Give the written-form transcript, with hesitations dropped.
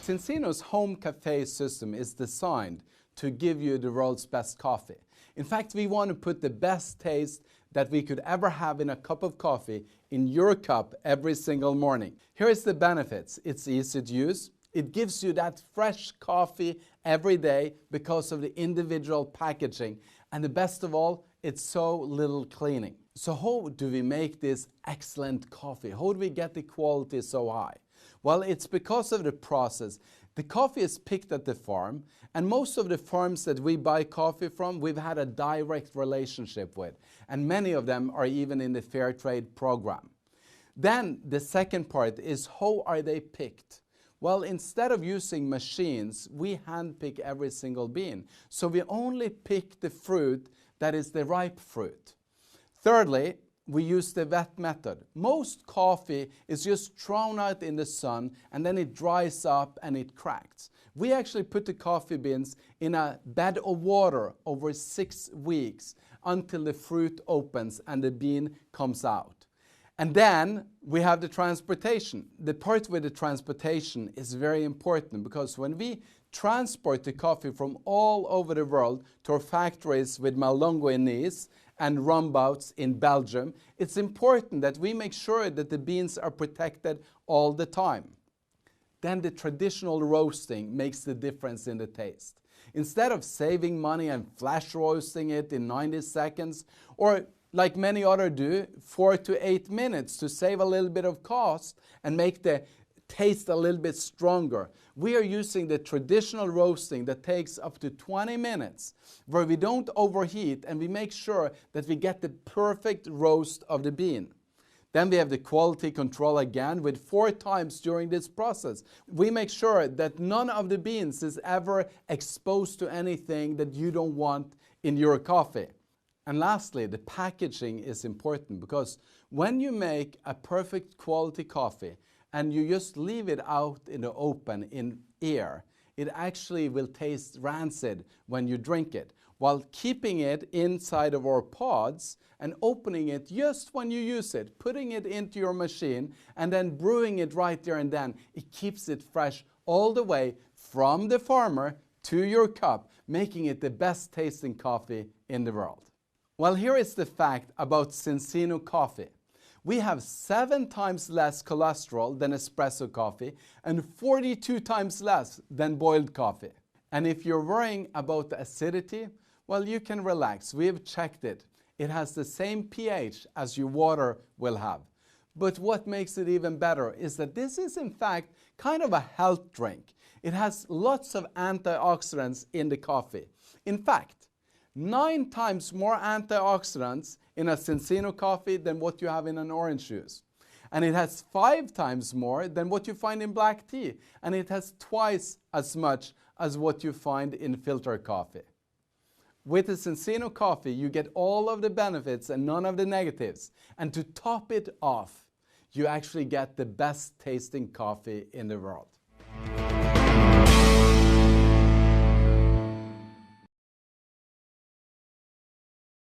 Zinzino's home cafe system is designed to give you the world's best coffee. In fact, we want to put the best taste that we could ever have in a cup of coffee in your cup every single morning. Here's the benefits. It's easy to use. It gives you that fresh coffee every day because of the individual packaging. And the best of all, it's so little cleaning. So how do we make this excellent coffee? How do we get the quality so high? Well, it's because of the process. The coffee is picked at the farm, and most of the farms that we buy coffee from, we've had a direct relationship with, and many of them are even in the fair trade program. Then the second part is, how are they picked? Well, instead of using machines, we handpick every single bean. So we only pick the fruit that is the ripe fruit. Thirdly, we use the wet method. Most coffee is just thrown out in the sun and then it dries up and it cracks. We actually put the coffee beans in a bed of water over 6 weeks until the fruit opens and the bean comes out. And then we have the transportation. The part with the transportation is very important because when we transport the coffee from all over the world to our factories with Malongo in Nice and Rumbouts in Belgium, it's important that we make sure that the beans are protected all the time. Then the traditional roasting makes the difference in the taste. Instead of saving money and flash roasting it in 90 seconds, or like many others do, 4 to 8 minutes to save a little bit of cost and make the taste a little bit stronger, we are using the traditional roasting that takes up to 20 minutes, where we don't overheat and we make sure that we get the perfect roast of the bean. Then we have the quality control again with 4 times during this process. We make sure that none of the beans is ever exposed to anything that you don't want in your coffee. And lastly, the packaging is important because when you make a perfect quality coffee and you just leave it out in the open in air, it actually will taste rancid when you drink it. While keeping it inside of our pods and opening it just when you use it, putting it into your machine and then brewing it right there and then, it keeps it fresh all the way from the farmer to your cup, making it the best tasting coffee in the world. Well, here is the fact about Zinzino coffee. We have 7 times less cholesterol than espresso coffee and 42 times less than boiled coffee. And if you're worrying about the acidity, well, you can relax. We have checked it. It has the same pH as your water will have. But what makes it even better is that this is in fact kind of a health drink. It has lots of antioxidants in the coffee. In fact, 9 times more antioxidants in a Zinzino coffee than what you have in an orange juice. And it has 5 times more than what you find in black tea. And it has twice as much as what you find in filter coffee. With the Zinzino coffee, you get all of the benefits and none of the negatives. And to top it off, you actually get the best tasting coffee in the world.